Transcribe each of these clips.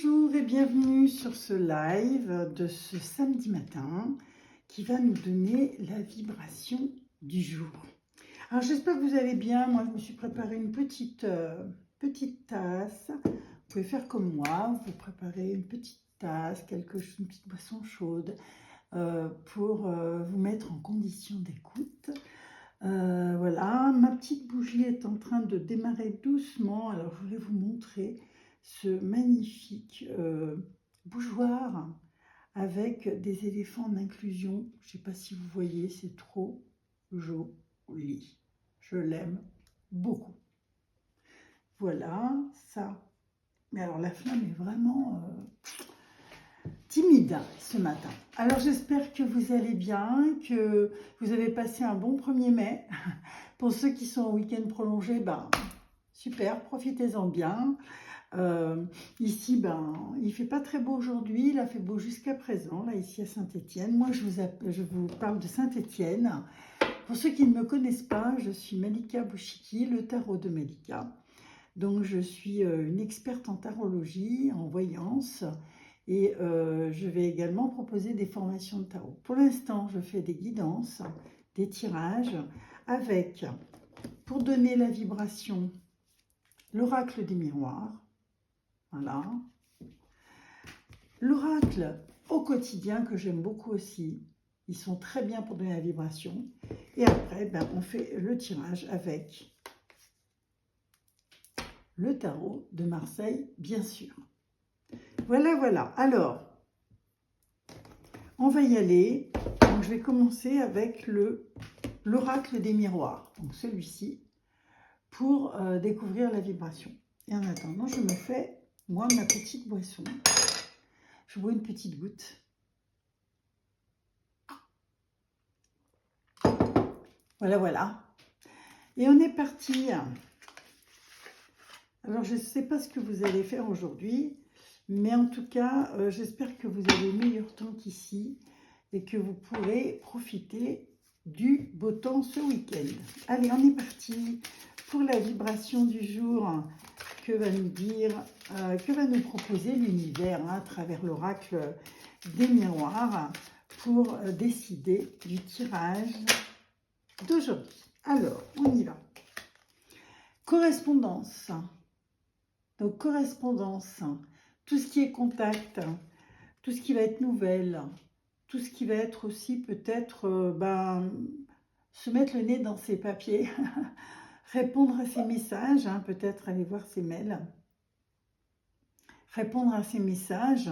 Bonjour et bienvenue sur ce live de ce samedi matin qui va nous donner la vibration du jour. Alors j'espère que vous allez bien. Moi je me suis préparé une petite tasse. Vous pouvez faire comme moi, vous préparez une petite tasse, une petite boisson chaude pour vous mettre en condition d'écoute. Voilà, ma petite bougie est en train de démarrer doucement. Alors je voulais vous montrer ce magnifique bougeoir avec des éléphants d'inclusion. Je ne sais pas si vous voyez, c'est trop joli. Je l'aime beaucoup. Voilà, ça. Mais alors la flamme est vraiment timide ce matin. Alors j'espère que vous allez bien, que vous avez passé un bon 1er mai. Pour ceux qui sont en week-end prolongé, ben, super, profitez-en bien. Ici, ben, il ne fait pas très beau aujourd'hui, il a fait beau jusqu'à présent, là ici à Saint-Étienne. Moi, je vous parle de Saint-Étienne. Pour ceux qui ne me connaissent pas, je suis Malika Bouchiki, le tarot de Malika. Donc, je suis une experte en tarologie, en voyance, et je vais également proposer des formations de tarot. Pour l'instant, je fais des guidances, des tirages, avec, pour donner la vibration, l'oracle des miroirs. Voilà. L'oracle au quotidien que j'aime beaucoup aussi. Ils sont très bien pour donner la vibration. Et après, ben, on fait le tirage avec le tarot de Marseille, bien sûr. Voilà, voilà. Alors, on va y aller. Donc, je vais commencer avec l'oracle des miroirs. Donc, celui-ci, pour découvrir la vibration. Et en attendant, je me fais, moi, ma petite boisson. Je bois une petite goutte. Voilà, voilà. Et on est parti. Alors, je ne sais pas ce que vous allez faire aujourd'hui, mais en tout cas, j'espère que vous avez meilleur temps qu'ici et que vous pourrez profiter du beau temps ce week-end. Allez, on est parti pour la vibration du jour. Que va nous dire, que va nous proposer l'univers à travers l'oracle des miroirs pour décider du tirage d'aujourd'hui. Alors, on y va. Correspondance. Donc, correspondance, tout ce qui est contact, tout ce qui va être nouvelle, tout ce qui va être aussi peut-être se mettre le nez dans ses papiers, répondre à ses messages, hein, peut-être aller voir ses mails, répondre à ses messages,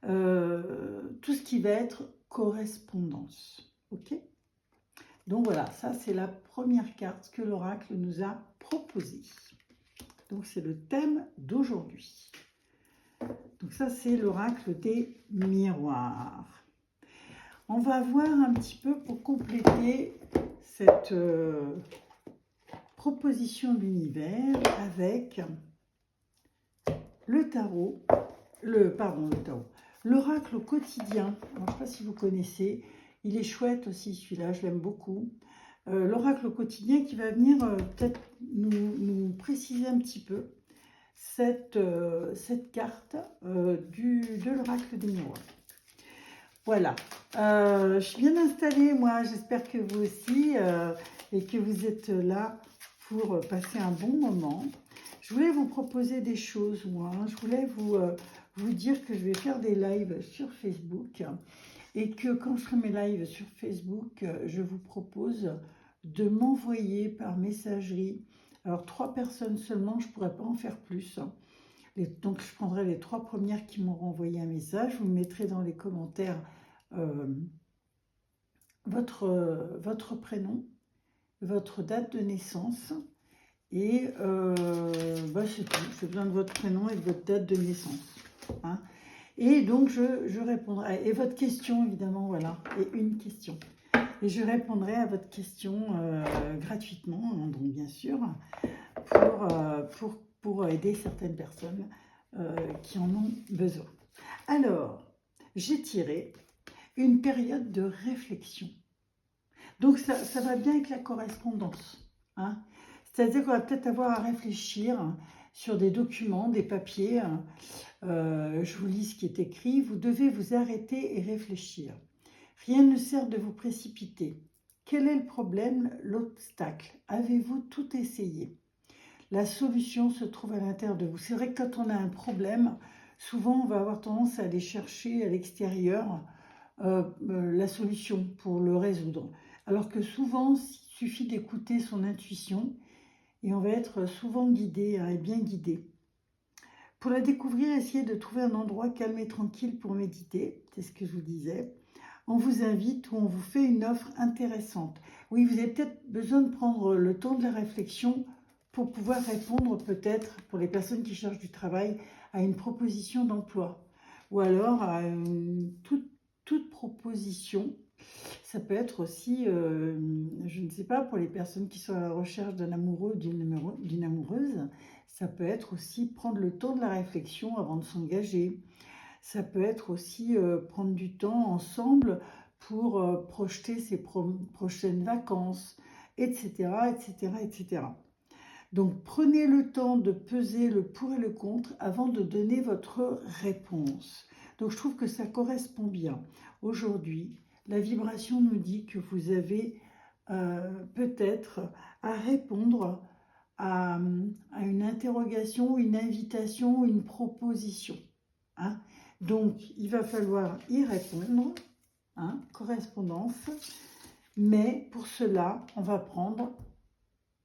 tout ce qui va être correspondance. Ok ? Donc voilà, ça c'est la première carte que l'oracle nous a proposée. Donc c'est le thème d'aujourd'hui. Donc ça c'est l'oracle des miroirs. On va voir un petit peu pour compléter cette proposition de l'univers avec le tarot, l'oracle au quotidien. Alors, je ne sais pas si vous connaissez, il est chouette aussi celui-là, je l'aime beaucoup. L'oracle au quotidien qui va venir peut-être nous préciser un petit peu cette carte de l'oracle des miroirs. Voilà, je suis bien installée moi, j'espère que vous aussi et que vous êtes là pour passer un bon moment. Je voulais vous proposer des choses moi, je voulais vous dire que je vais faire des lives sur Facebook et que quand je ferai mes lives sur Facebook, je vous propose de m'envoyer par messagerie, alors 3 personnes seulement, je ne pourrais pas en faire plus. Donc je prendrai les 3 premières qui m'auront envoyé un message, vous me mettrez dans les commentaires votre prénom, votre date de naissance et c'est tout, j'ai besoin de votre prénom et de votre date de naissance. Hein. Et donc je répondrai, et votre question évidemment, voilà, et une question. Et je répondrai à votre question gratuitement, donc bien sûr, pour aider certaines personnes qui en ont besoin. Alors, j'ai tiré une période de réflexion. Donc, ça va bien avec la correspondance. Hein. C'est-à-dire qu'on va peut-être avoir à réfléchir sur des documents, des papiers. Je vous lis ce qui est écrit. Vous devez vous arrêter et réfléchir. Rien ne sert de vous précipiter. Quel est le problème, l'obstacle? Avez-vous tout essayé? La solution se trouve à l'intérieur de vous. C'est vrai que quand on a un problème, souvent on va avoir tendance à aller chercher à l'extérieur la solution pour le résoudre. Alors que souvent, il suffit d'écouter son intuition et on va être souvent guidé et bien guidé. Pour la découvrir, essayez de trouver un endroit calme et tranquille pour méditer. C'est ce que je vous disais. On vous invite ou on vous fait une offre intéressante. Oui, vous avez peut-être besoin de prendre le temps de la réflexion pour pouvoir répondre peut-être, pour les personnes qui cherchent du travail, à une proposition d'emploi. Ou alors à toute proposition. Ça peut être aussi, je ne sais pas, pour les personnes qui sont à la recherche d'un amoureux ou d'une amoureuse, ça peut être aussi prendre le temps de la réflexion avant de s'engager. Ça peut être aussi prendre du temps ensemble pour projeter ses prochaines vacances, etc., etc., etc. Donc, prenez le temps de peser le pour et le contre avant de donner votre réponse. Donc, je trouve que ça correspond bien. Aujourd'hui, la vibration nous dit que vous avez peut-être à répondre à une interrogation, une invitation, une proposition. Hein. Donc, il va falloir y répondre, hein, correspondance. Mais pour cela, on va prendre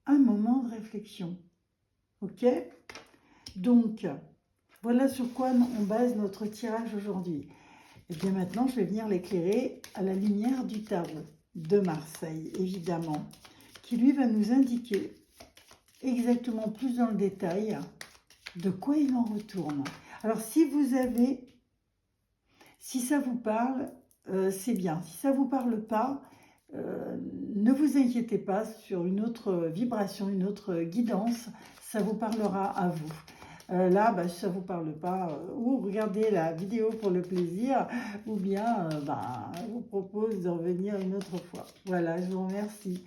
un moment de réflexion. Ok? Donc, voilà sur quoi on base notre tirage aujourd'hui. Et bien maintenant, je vais venir l'éclairer à la lumière du tarot de Marseille, évidemment, qui lui va nous indiquer exactement plus dans le détail de quoi il en retourne. Alors, si ça vous parle, c'est bien. Si ça ne vous parle pas, ne vous inquiétez pas, sur une autre vibration, une autre guidance, ça vous parlera à vous. Là, si ça ne vous parle pas, ou regardez la vidéo pour le plaisir, ou bien je vous propose de revenir une autre fois. Voilà, je vous remercie.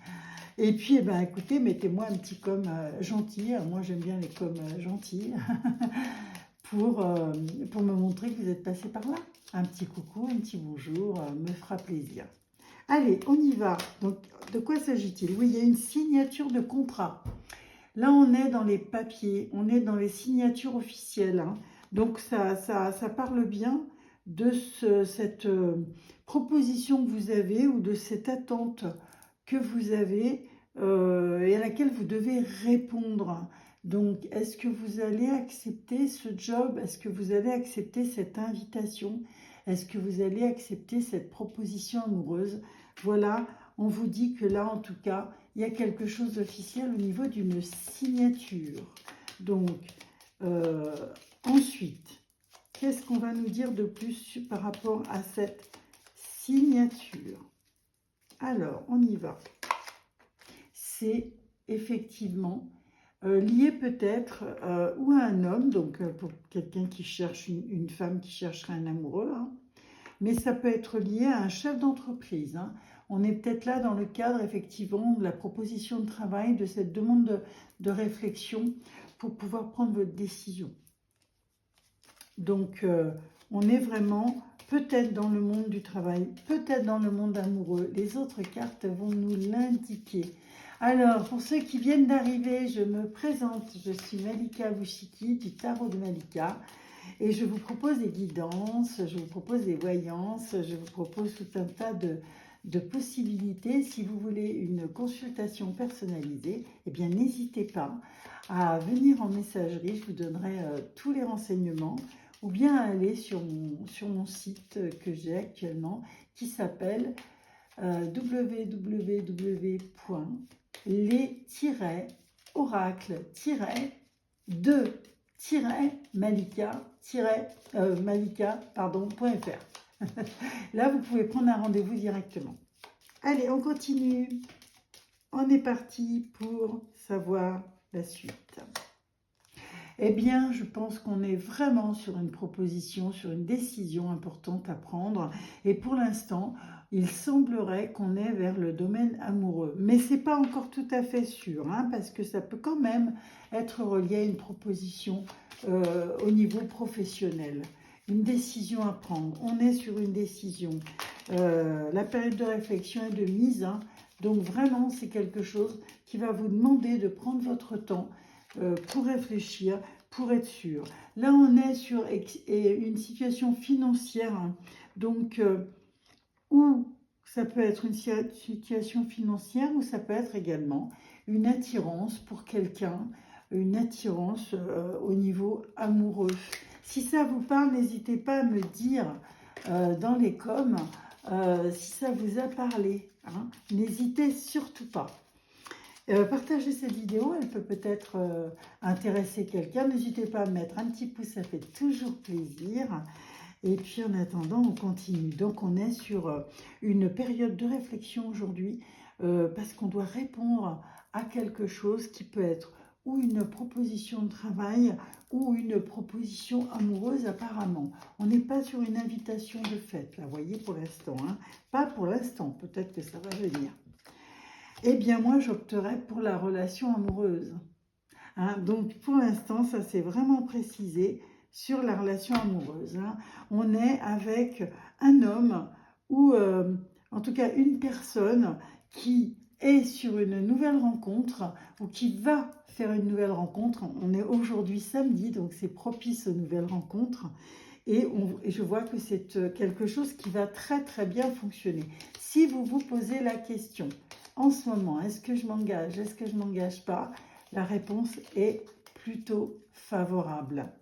Et puis, écoutez, mettez-moi un petit com gentil. Moi, j'aime bien les coms gentils pour me montrer que vous êtes passé par là. Un petit coucou, un petit bonjour, me fera plaisir. Allez, on y va. Donc, de quoi s'agit-il? Oui, il y a une signature de contrat. Là, on est dans les papiers, on est dans les signatures officielles. Hein. Donc, ça parle bien de cette proposition que vous avez ou de cette attente que vous avez et à laquelle vous devez répondre. Donc, est-ce que vous allez accepter ce job? Est-ce que vous allez accepter cette invitation? Est-ce que vous allez accepter cette proposition amoureuse? Voilà, on vous dit que là, en tout cas, il y a quelque chose d'officiel au niveau d'une signature. Donc, ensuite, qu'est-ce qu'on va nous dire de plus par rapport à cette signature? Alors, on y va. C'est effectivement lié peut-être ou à un homme, donc pour quelqu'un qui cherche une femme qui chercherait un amoureux, hein, mais ça peut être lié à un chef d'entreprise. Hein. On est peut-être là dans le cadre effectivement de la proposition de travail, de cette demande de réflexion pour pouvoir prendre votre décision. Donc on est vraiment peut-être dans le monde du travail, peut-être dans le monde amoureux. Les autres cartes vont nous l'indiquer. Alors, pour ceux qui viennent d'arriver, je me présente. Je suis Malika Bouchiki du Tarot de Malika. Et je vous propose des guidances, je vous propose des voyances, je vous propose tout un tas de possibilités. Si vous voulez une consultation personnalisée, eh bien n'hésitez pas à venir en messagerie, je vous donnerai tous les renseignements, ou bien à aller sur mon site que j'ai actuellement, qui s'appelle www.les-oracle-de-malika.fr. Là, vous pouvez prendre un rendez-vous directement. Allez, on continue. On est parti pour savoir la suite. Eh bien, je pense qu'on est vraiment sur une proposition, sur une décision importante à prendre. Et pour l'instant, il semblerait qu'on est vers le domaine amoureux. Mais ce n'est pas encore tout à fait sûr, hein, parce que ça peut quand même être relié à une proposition au niveau professionnel. Une décision à prendre. On est sur une décision. La période de réflexion est de mise, hein, donc vraiment c'est quelque chose qui va vous demander de prendre votre temps pour réfléchir, pour être sûr. Là on est sur une situation financière, hein, donc où ça peut être une situation financière ou ça peut être également une attirance pour quelqu'un, une attirance au niveau amoureux. Si ça vous parle, n'hésitez pas à me dire dans les coms si ça vous a parlé. Hein. N'hésitez surtout pas. Partagez cette vidéo, elle peut peut-être intéresser quelqu'un. N'hésitez pas à mettre un petit pouce, ça fait toujours plaisir. Et puis en attendant, on continue. Donc on est sur une période de réflexion aujourd'hui parce qu'on doit répondre à quelque chose qui peut être ou une proposition de travail ou une proposition amoureuse apparemment. On n'est pas sur une invitation de fête, là, vous voyez, pour l'instant. Hein. Pas pour l'instant, peut-être que ça va venir. Eh bien, moi, j'opterais pour la relation amoureuse. Hein. Donc, pour l'instant, ça s'est vraiment précisé sur la relation amoureuse. Hein. On est avec un homme ou, en tout cas, une personne qui est sur une nouvelle rencontre ou qui va faire une nouvelle rencontre. On est aujourd'hui samedi, donc c'est propice aux nouvelles rencontres. Et je vois que c'est quelque chose qui va très très bien fonctionner. Si vous vous posez la question, en ce moment, est-ce que je m'engage, est-ce que je ne m'engage pas? La réponse est plutôt favorable.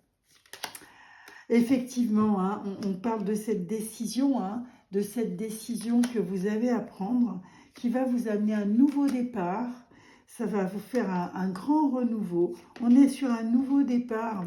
Effectivement, hein, on parle de cette décision, que vous avez à prendre, qui va vous amener un nouveau départ. Ça va vous faire un grand renouveau. On est sur un nouveau départ.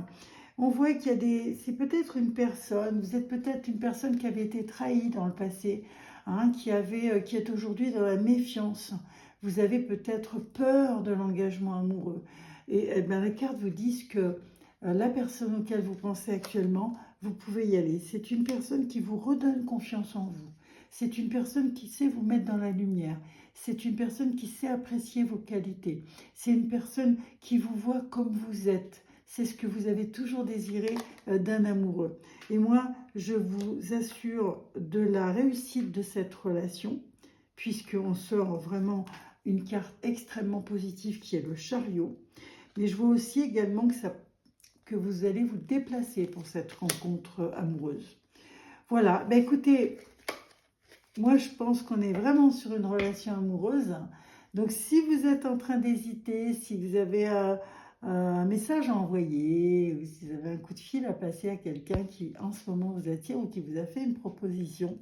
On voit qu'il y a c'est peut-être une personne, vous êtes peut-être une personne qui avait été trahie dans le passé, hein, qui est aujourd'hui dans la méfiance. Vous avez peut-être peur de l'engagement amoureux. Et ben, les cartes vous disent que la personne auquel vous pensez actuellement, vous pouvez y aller. C'est une personne qui vous redonne confiance en vous. C'est une personne qui sait vous mettre dans la lumière. C'est une personne qui sait apprécier vos qualités. C'est une personne qui vous voit comme vous êtes. C'est ce que vous avez toujours désiré d'un amoureux. Et moi, je vous assure de la réussite de cette relation, puisqu'on sort vraiment une carte extrêmement positive qui est le chariot. Mais je vois aussi également que vous allez vous déplacer pour cette rencontre amoureuse. Voilà, ben écoutez, moi je pense qu'on est vraiment sur une relation amoureuse. Donc si vous êtes en train d'hésiter, si vous avez un message à envoyer, ou si vous avez un coup de fil à passer à quelqu'un qui en ce moment vous attire ou qui vous a fait une proposition,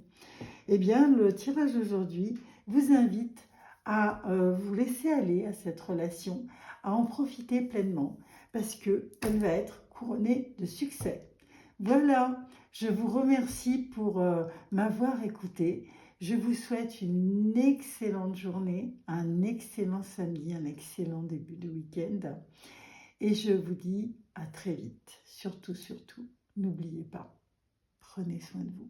eh bien le tirage d'aujourd'hui vous invite à vous laisser aller à cette relation, à en profiter pleinement, parce qu'elle va être couronnée de succès. Voilà, je vous remercie pour m'avoir écouté. Je vous souhaite une excellente journée, un excellent samedi, un excellent début de week-end. Et je vous dis à très vite. Surtout, n'oubliez pas, prenez soin de vous.